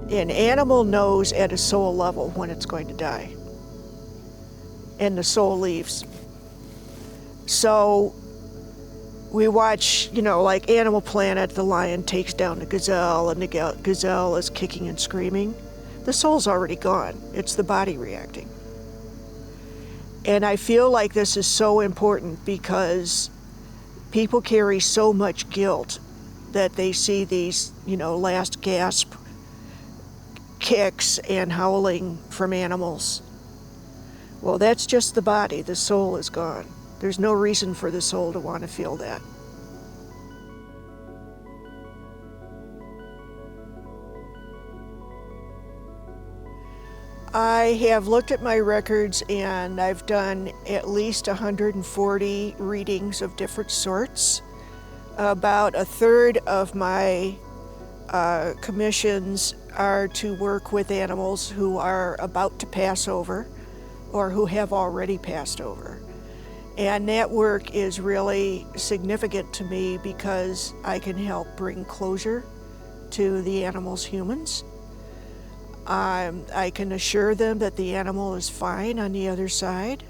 An animal knows at a soul level when it's going to die, and the soul leaves. So we watch, like Animal Planet, the lion takes down the gazelle, and the gazelle is kicking and screaming. The soul's already gone. It's the body reacting. And I feel like this is so important because people carry so much guilt that they see these, last gasp kicks and howling from animals. Well, that's just the body. The soul is gone. There's no reason for the soul to want to feel that. I have looked at my records and I've done at least 140 readings of different sorts. About a third of my commissions are to work with animals who are about to pass over or who have already passed over. And that work is really significant to me because I can help bring closure to the animal's humans. I can assure them that the animal is fine on the other side.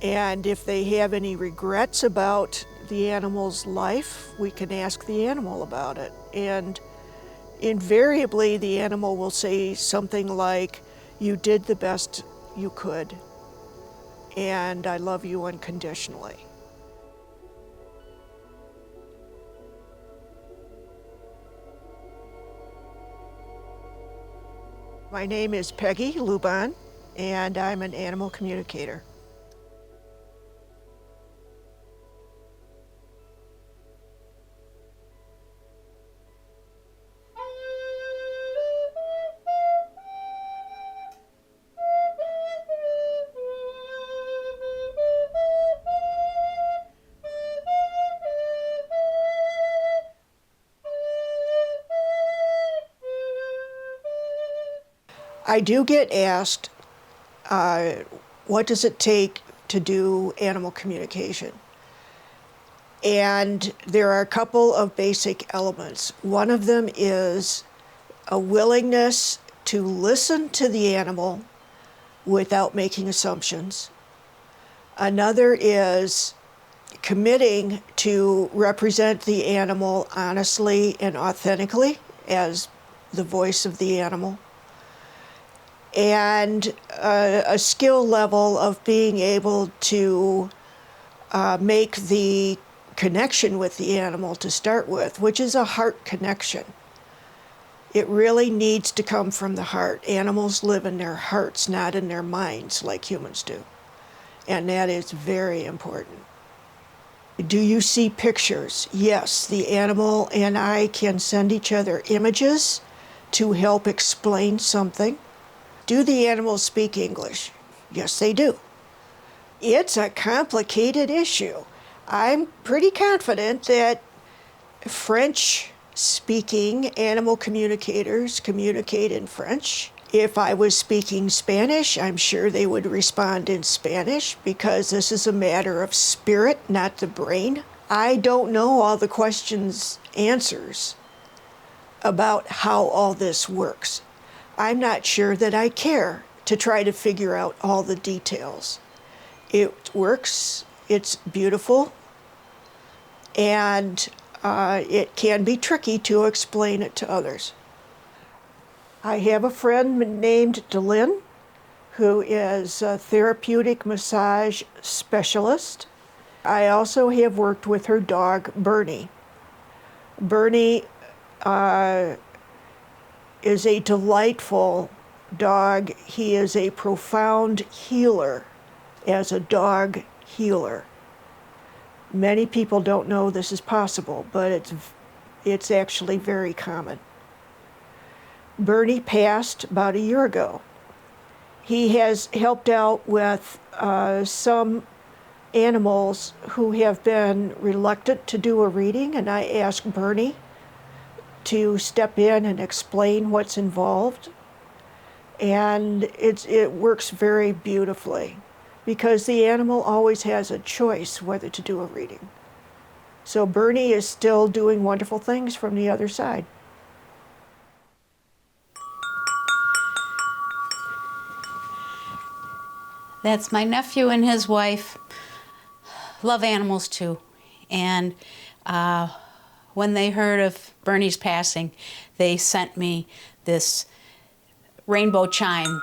And if they have any regrets about the animal's life, we can ask the animal about it. And invariably, the animal will say something like, "You did the best you could, and I love you unconditionally." My name is Peggy Lubahn, and I'm an animal communicator. I do get asked, what does it take to do animal communication? And there are a couple of basic elements. One of them is a willingness to listen to the animal without making assumptions. Another is committing to represent the animal honestly and authentically as the voice of the animal. And a skill level of being able to make the connection with the animal to start with, which is a heart connection. It really needs to come from the heart. Animals live in their hearts, not in their minds like humans do. And that is very important. Do you see pictures? Yes, the animal and I can send each other images to help explain something. Do the animals speak English? Yes, they do. It's a complicated issue. I'm pretty confident that French-speaking animal communicators communicate in French. If I was speaking Spanish, I'm sure they would respond in Spanish because this is a matter of spirit, not the brain. I don't know all the answers about how all this works. I'm not sure that I care to try to figure out all the details. It works, it's beautiful, and it can be tricky to explain it to others. I have a friend named Delynn who is a therapeutic massage specialist. I also have worked with her dog, Bernie. Bernie is a delightful dog. He is a profound healer as a dog healer. Many people don't know this is possible, but it's actually very common. Bernie passed about a year ago. He has helped out with some animals who have been reluctant to do a reading, and I asked Bernie to step in and explain what's involved. And it works very beautifully because the animal always has a choice whether to do a reading. So Bernie is still doing wonderful things from the other side. That's my nephew and his wife. Love animals too. And when they heard of Bernie's passing, they sent me this rainbow chime.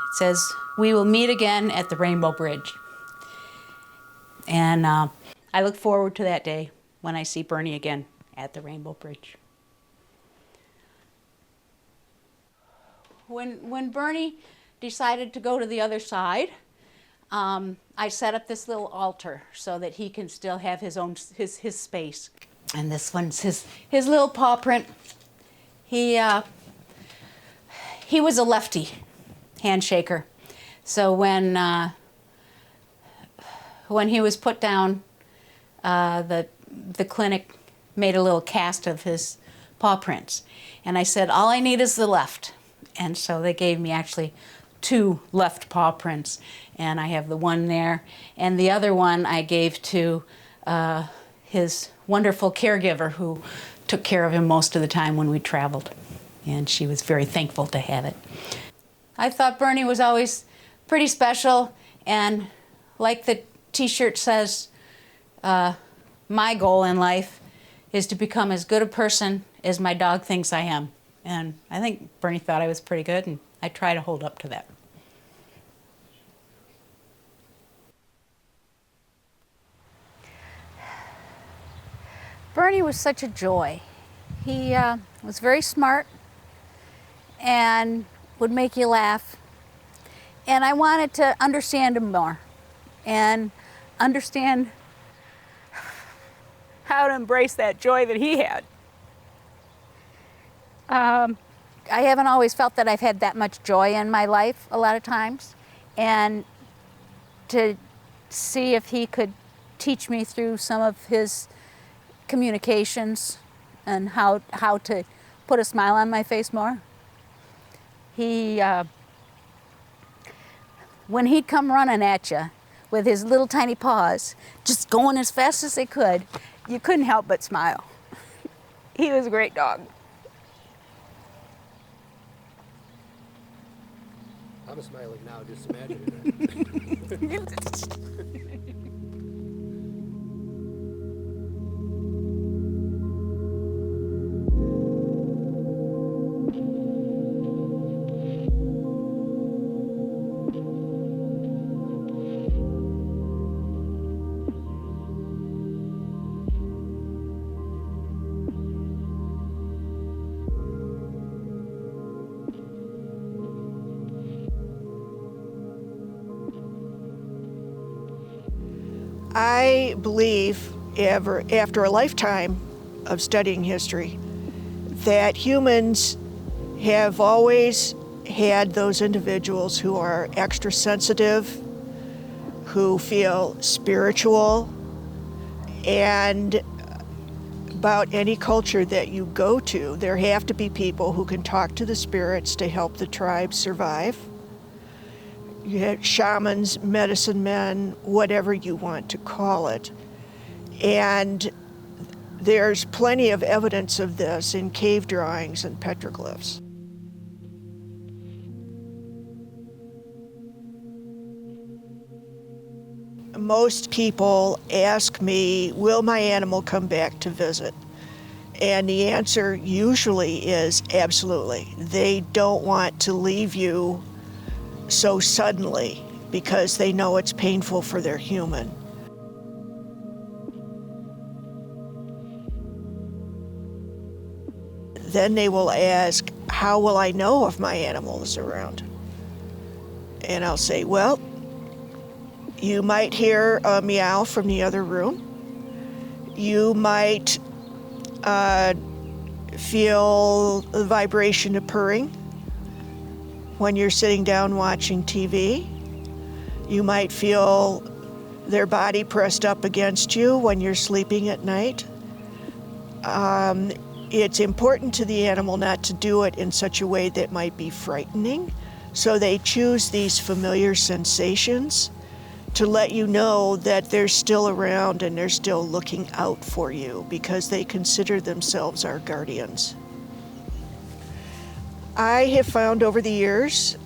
It says, "We will meet again at the Rainbow Bridge." And I look forward to that day when I see Bernie again at the Rainbow Bridge. When Bernie decided to go to the other side, I set up this little altar so that he can still have his own his space. And this one's his little paw print. He was a lefty handshaker, so when he was put down, the clinic made a little cast of his paw prints, and I said, all I need is the left. And so they gave me actually 2 left paw prints, and I have the one there, and the other one I gave to his wonderful caregiver who took care of him most of the time when we traveled, and she was very thankful to have it. I thought Bernie was always pretty special, and like the t-shirt says, my goal in life is to become as good a person as my dog thinks I am. And I think Bernie thought I was pretty good, and I try to hold up to that. Bernie was such a joy. He was very smart and would make you laugh. And I wanted to understand him more and understand how to embrace that joy that he had. I haven't always felt that I've had that much joy in my life a lot of times, and to see if he could teach me through some of his communications and how to put a smile on my face more. He, when he'd come running at you with his little tiny paws, just going as fast as they could, you couldn't help but smile. He was a great dog. I'm smiling now, just imagining it. I believe, after a lifetime of studying history, that humans have always had those individuals who are extra sensitive, who feel spiritual, and about any culture that you go to, there have to be people who can talk to the spirits to help the tribe survive. You have shamans, medicine men, whatever you want to call it. And there's plenty of evidence of this in cave drawings and petroglyphs. Most people ask me, will my animal come back to visit? And the answer usually is absolutely. They don't want to leave you so suddenly because they know it's painful for their human. Then they will ask, how will I know if my animal is around? And I'll say, well, you might hear a meow from the other room. You might feel the vibration of purring when you're sitting down watching TV. You might feel their body pressed up against you when you're sleeping at night. It's important to the animal not to do it in such a way that might be frightening, so they choose these familiar sensations to let you know that they're still around and they're still looking out for you because they consider themselves our guardians. I have found over the years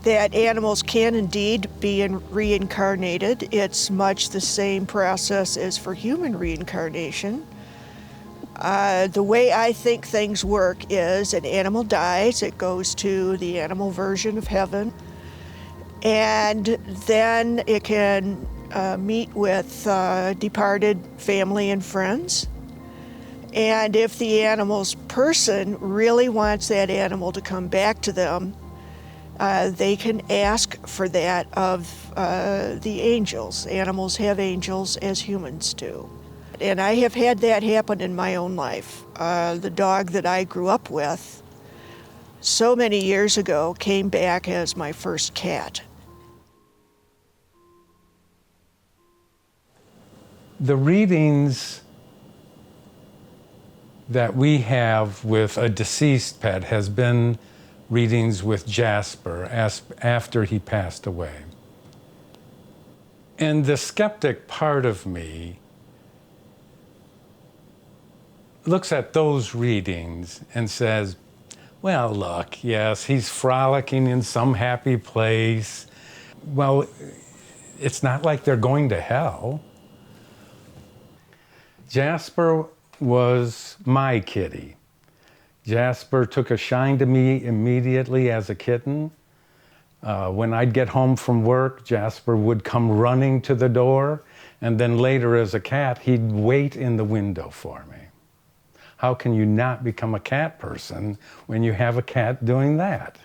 that animals can indeed be reincarnated. It's much the same process as for human reincarnation. The way I think things work is an animal dies, it goes to the animal version of heaven, and then it can meet with departed family and friends. And if the animal's person really wants that animal to come back to them, they can ask for that of the angels. Animals have angels as humans do. And I have had that happen in my own life. The dog that I grew up with so many years ago came back as my first cat. The readings that we have with a deceased pet has been readings with Jasper after he passed away. And the skeptic part of me looks at those readings and says, well, look, yes, he's frolicking in some happy place. Well, it's not like they're going to hell. Jasper was my kitty. Jasper took a shine to me immediately as a kitten. When I'd get home from work, Jasper would come running to the door, and then later as a cat, he'd wait in the window for me. How can you not become a cat person when you have a cat doing that?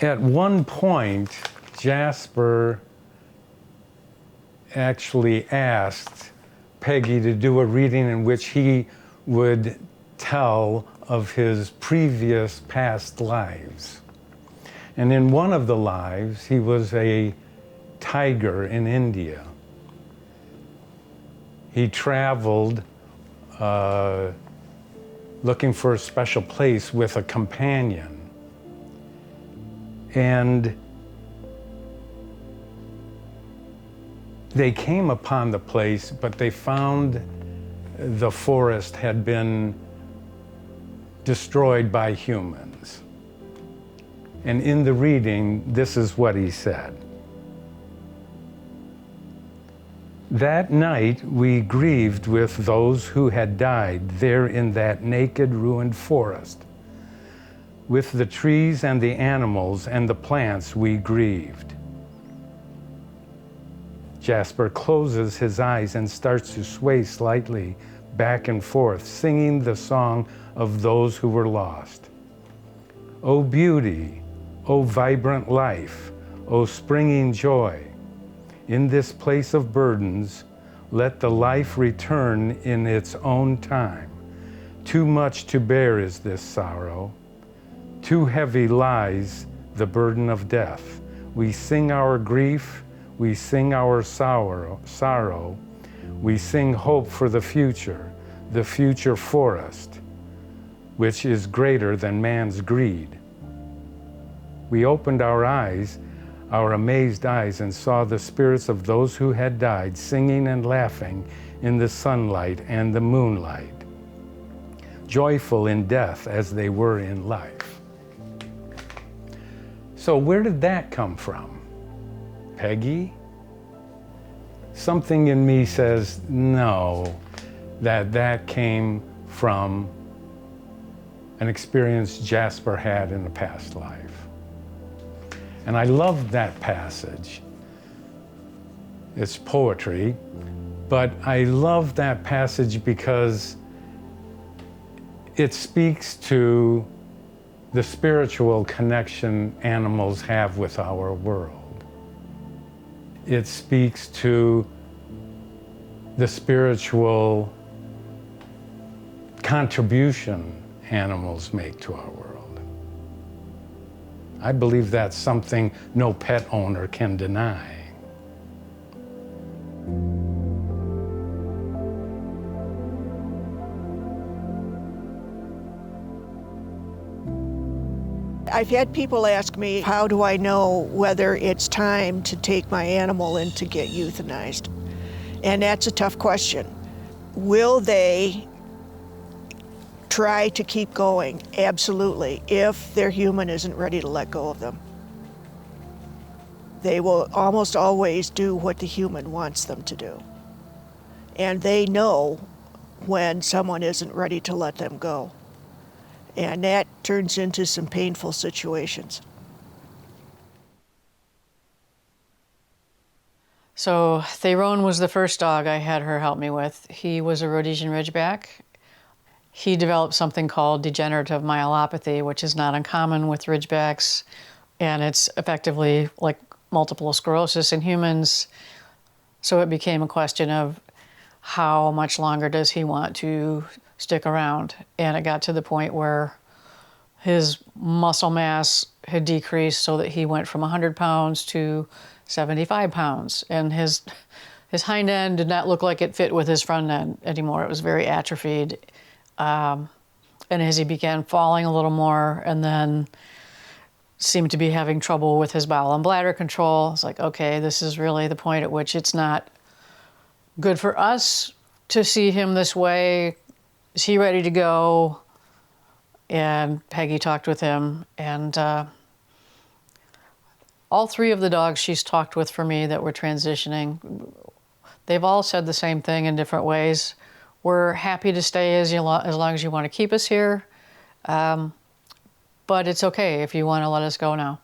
At one point, Jasper actually asked Peggy to do a reading in which he would tell of his previous past lives. And in one of the lives, he was a tiger in India. He traveled looking for a special place with a companion. And they came upon the place, but they found the forest had been destroyed by humans. And in the reading, this is what he said. That night we grieved with those who had died there in that naked, ruined forest. With the trees and the animals and the plants we grieved. Jasper closes his eyes and starts to sway slightly back and forth, singing the song of those who were lost. O beauty, O vibrant life, O springing joy, in this place of burdens, let the life return in its own time. Too much to bear is this sorrow. Too heavy lies the burden of death. We sing our grief, we sing our sorrow, we sing hope for the future forest, which is greater than man's greed. We opened our eyes, our amazed eyes, and saw the spirits of those who had died singing and laughing in the sunlight and the moonlight, joyful in death as they were in life. So where did that come from? Peggy? Something in me says no, that came from an experience Jasper had in a past life. And I love that passage. It's poetry, but I love that passage because it speaks to the spiritual connection animals have with our world. It speaks to the spiritual contribution animals make to our world. I believe that's something no pet owner can deny. I've had people ask me, how do I know whether it's time to take my animal in to get euthanized? And that's a tough question. Will they try to keep going, absolutely, if their human isn't ready to let go of them. They will almost always do what the human wants them to do. And they know when someone isn't ready to let them go. And that turns into some painful situations. So Theron was the first dog I had her help me with. He was a Rhodesian Ridgeback. He developed something called degenerative myelopathy, which is not uncommon with Ridgebacks, and it's effectively like multiple sclerosis in humans. So it became a question of how much longer does he want to stick around? And it got to the point where his muscle mass had decreased so that he went from 100 pounds to 75 pounds. And his hind end did not look like it fit with his front end anymore. It was very atrophied. And as he began falling a little more and then seemed to be having trouble with his bowel and bladder control, it's like, okay, this is really the point at which it's not good for us to see him this way. Is he ready to go? And Peggy talked with him, and all three of the dogs she's talked with for me that were transitioning, they've all said the same thing in different ways. We're happy to stay as long as you want to keep us here, but it's okay if you want to let us go now.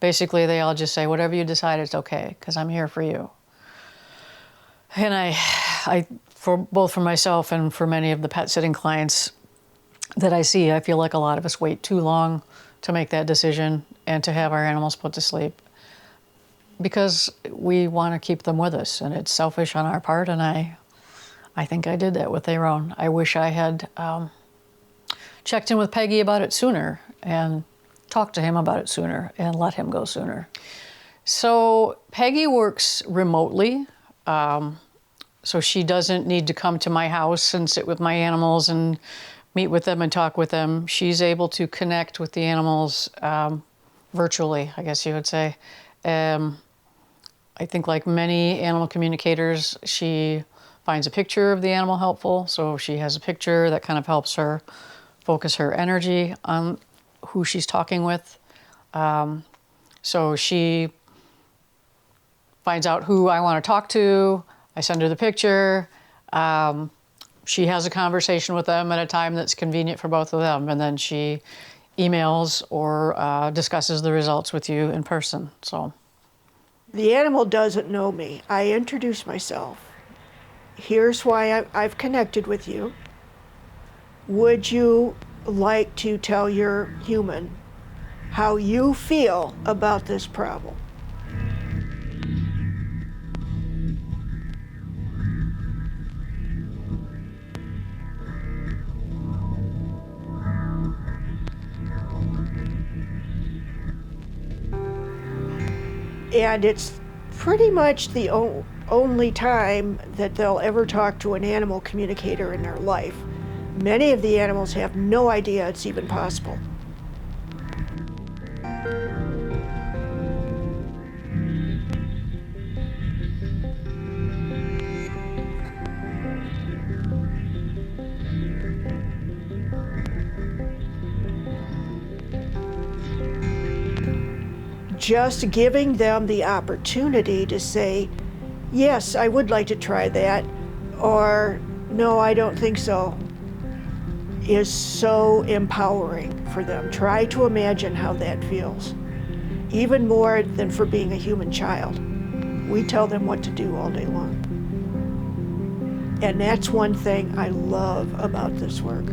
Basically, they all just say, whatever you decide, it's okay, because I'm here for you. And I, for both for myself and for many of the pet sitting clients that I see, I feel like a lot of us wait too long to make that decision and to have our animals put to sleep, because we want to keep them with us, and it's selfish on our part, and I think I did that with Theron. I wish I had checked in with Peggy about it sooner and talked to him about it sooner and let him go sooner. So Peggy works remotely, so she doesn't need to come to my house and sit with my animals and meet with them and talk with them. She's able to connect with the animals virtually, I guess you would say. I think like many animal communicators, she finds a picture of the animal helpful. So she has a picture that kind of helps her focus her energy on who she's talking with. So she finds out who I want to talk to. I send her the picture. She has a conversation with them at a time that's convenient for both of them, and then she emails or discusses the results with you in person. So The animal doesn't know me. I introduce myself. Here's why I've connected with you. Would you like to tell your human how you feel about this problem? And it's pretty much the only time that they'll ever talk to an animal communicator in their life. Many of the animals have no idea it's even possible. Just giving them the opportunity to say, yes, I would like to try that, or no, I don't think so, is so empowering for them. Try to imagine how that feels. Even more than for being a human child. We tell them what to do all day long. And that's one thing I love about this work.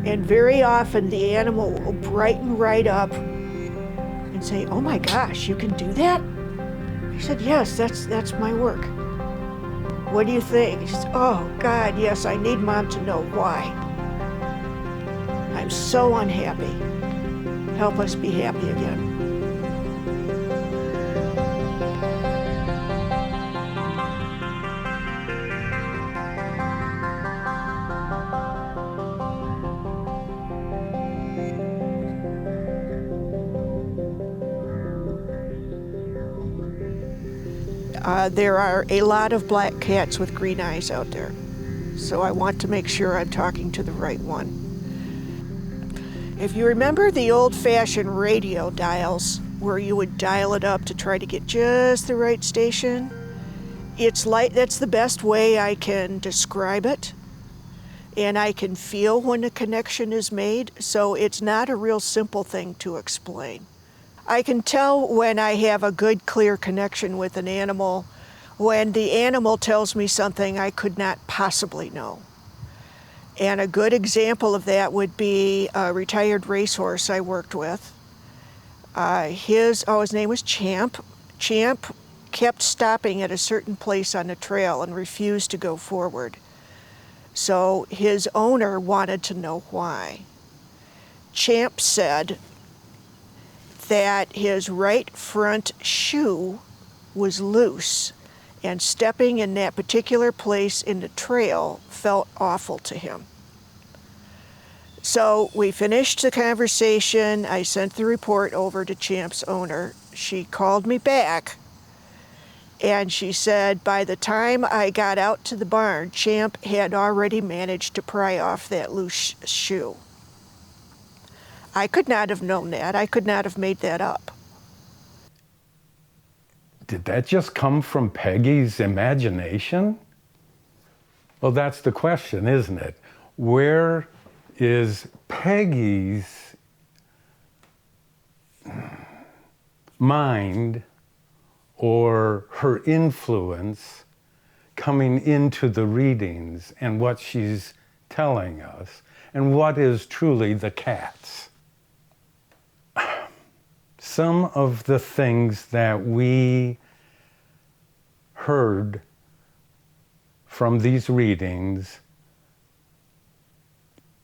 And very often the animal will brighten right up and say, oh my gosh, you can do that? I said, yes, that's my work. What do you think? She said, oh God, yes, I need Mom to know why. I'm so unhappy. Help us be happy again. There are a lot of black cats with green eyes out there, so I want to make sure I'm talking to the right one. If you remember the old-fashioned radio dials where you would dial it up to try to get just the right station, that's the best way I can describe it, and I can feel when a connection is made, so it's not a real simple thing to explain. I can tell when I have a good, clear connection with an animal when the animal tells me something I could not possibly know. And a good example of that would be a retired racehorse I worked with. His name was Champ. Champ kept stopping at a certain place on the trail and refused to go forward. So his owner wanted to know why. Champ said that his right front shoe was loose, and stepping in that particular place in the trail felt awful to him. So we finished the conversation. I sent the report over to Champ's owner. She called me back, and she said by the time I got out to the barn, Champ had already managed to pry off that loose shoe. I could not have known that. I could not have made that up. Did that just come from Peggy's imagination? Well, that's the question, isn't it? Where is Peggy's mind or her influence coming into the readings and what she's telling us, and what is truly the cats? Some of the things that we heard from these readings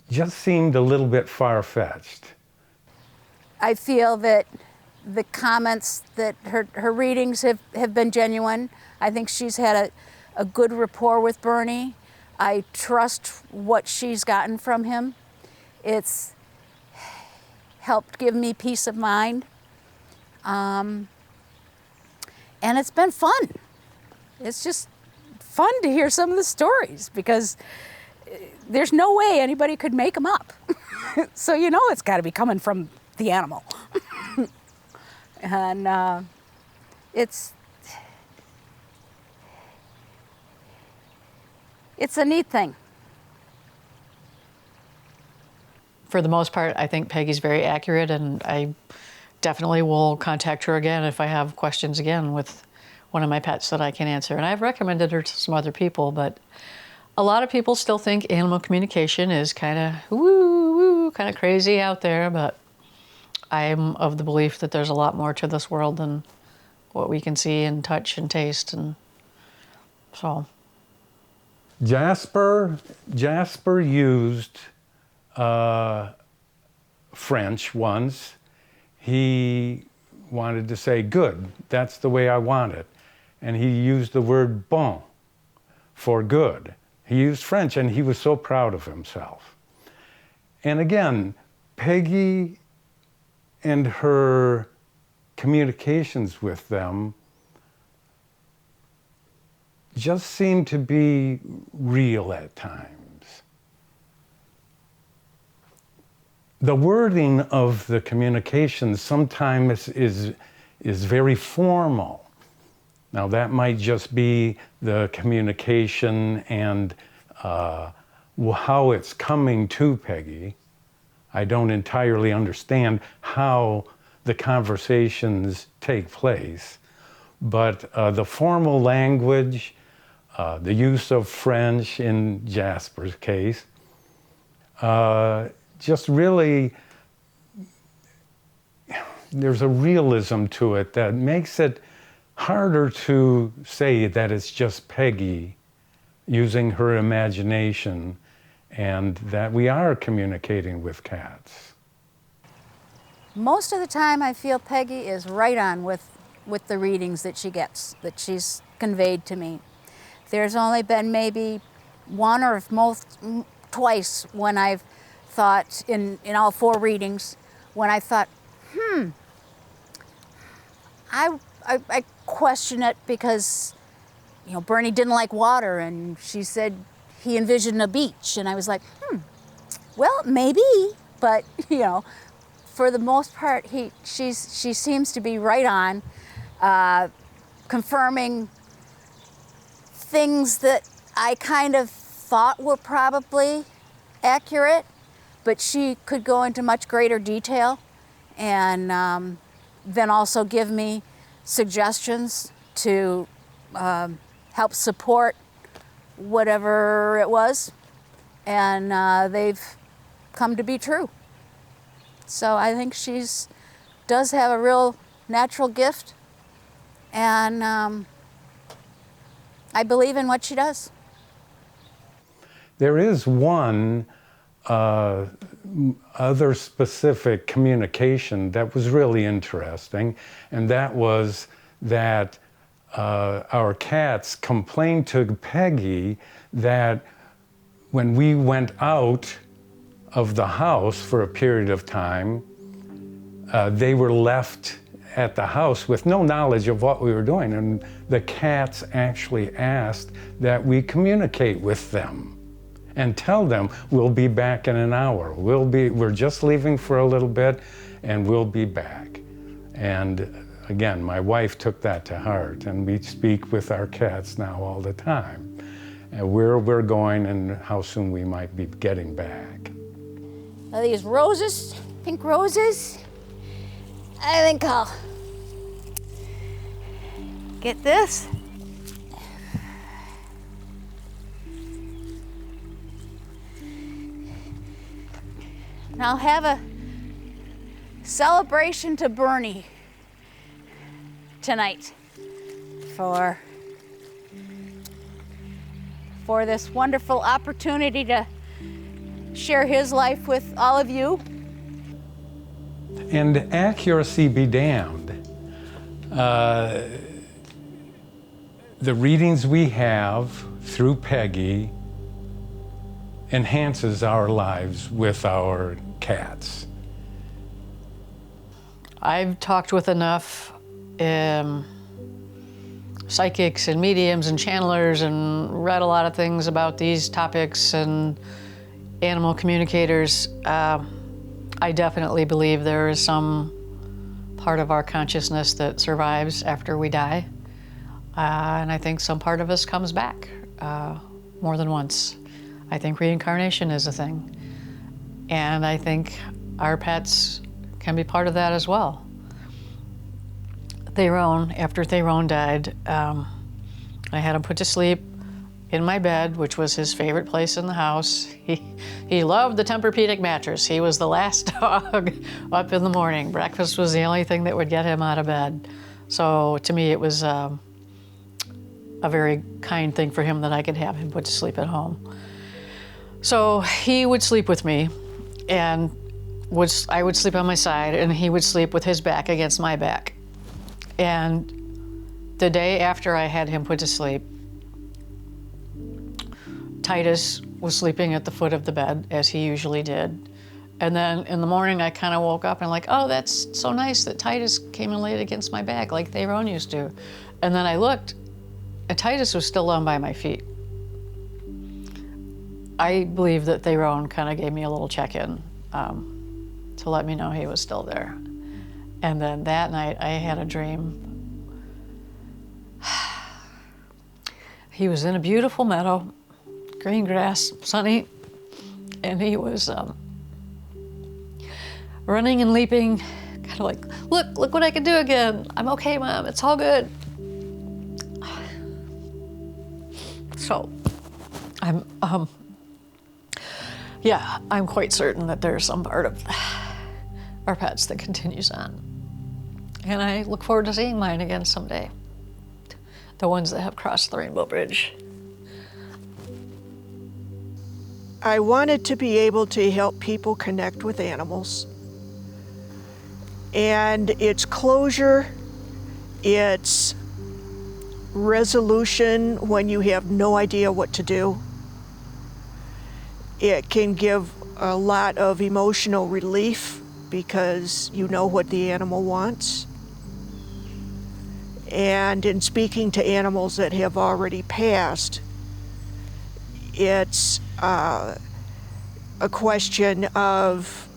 just seemed a little bit far-fetched. I feel that the comments that her readings have been genuine. I think she's had a good rapport with Bernie. I trust what she's gotten from him. It's helped give me peace of mind. And it's been fun. It's just fun to hear some of the stories because there's no way anybody could make them up. So you know it's got to be coming from the animal. And it's a neat thing. For the most part, I think Peggy's very accurate, and I definitely will contact her again if I have questions again with one of my pets that I can answer. And I've recommended her to some other people, but a lot of people still think animal communication is kind of woo-woo, kind of crazy out there, but I'm of the belief that there's a lot more to this world than what we can see and touch and taste, and so. Jasper used French once. He wanted to say, good, that's the way I want it. And he used the word bon for good. He used French, and he was so proud of himself. And again, Peggy and her communications with them just seemed to be real at times. The wording of the communications sometimes is very formal. Now that might just be the communication and how it's coming to Peggy. I don't entirely understand how the conversations take place, but the formal language, the use of French in Jasper's case, just really, there's a realism to it that makes it harder to say that it's just Peggy using her imagination and that we are communicating with cats. Most of the time I feel Peggy is right on with the readings that she gets, that she's conveyed to me. There's only been maybe one or twice when I've thought, in all 4 readings, when I thought, I question it because, you know, Bernie didn't like water, and she said he envisioned a beach, and I was like, well, maybe, but you know, for the most part, she seems to be right on, confirming things that I kind of thought were probably accurate, but she could go into much greater detail, and then also give me suggestions to help support whatever it was, and they've come to be true. So I think does have a real natural gift, and I believe in what she does. There is one other specific communication that was really interesting, and that was that our cats complained to Peggy that when we went out of the house for a period of time, they were left at the house with no knowledge of what we were doing, and the cats actually asked that we communicate with them and tell them we'll be back in an hour. We're just leaving for a little bit, and we'll be back. And again, my wife took that to heart, and we speak with our cats now all the time, and where we're going and how soon we might be getting back. Are these roses? Pink roses? I think I'll get this. And I'll have a celebration to Bernie tonight for this wonderful opportunity to share his life with all of you. And accuracy be damned. The readings we have through Peggy enhances our lives with our cats. I've talked with enough psychics and mediums and channelers and read a lot of things about these topics and animal communicators. I definitely believe there is some part of our consciousness that survives after we die. And I think some part of us comes back more than once. I think reincarnation is a thing. And I think our pets can be part of that as well. After Tyrone died, I had him put to sleep in my bed, which was his favorite place in the house. He loved the Tempur-Pedic mattress. He was the last dog up in the morning. Breakfast was the only thing that would get him out of bed. So to me, it was a very kind thing for him that I could have him put to sleep at home. So he would sleep with me, and I would sleep on my side, and he would sleep with his back against my back. And the day after I had him put to sleep, Titus was sleeping at the foot of the bed, as he usually did. And then in the morning, I kind of woke up and like, oh, that's so nice that Titus came and laid against my back like Tyrone used to. And then I looked, and Titus was still down by my feet. I believe that Tyrone kind of gave me a little check-in to let me know he was still there. And then that night, I had a dream. He was in a beautiful meadow, green grass, sunny, and he was running and leaping, kind of like, look what I can do again. I'm okay, Mom, it's all good. So, I'm quite certain that there's some part of our pets that continues on. And I look forward to seeing mine again someday. The ones that have crossed the Rainbow Bridge. I wanted to be able to help people connect with animals. And it's closure, it's resolution when you have no idea what to do. It can give a lot of emotional relief because you know what the animal wants. And in speaking to animals that have already passed, it's a question of,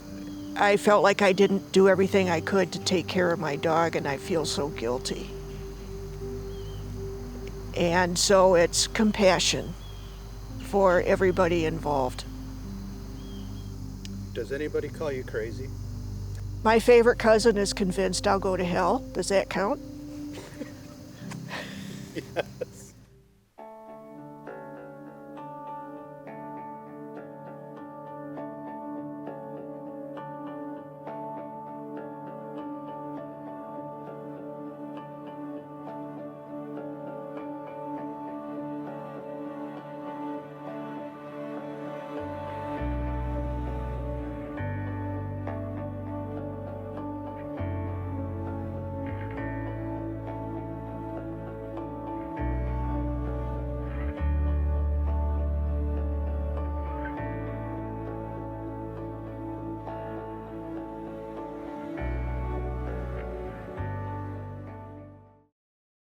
I felt like I didn't do everything I could to take care of my dog, and I feel so guilty. And so it's compassion for everybody involved. Does anybody call you crazy? My favorite cousin is convinced I'll go to hell. Does that count? Yeah.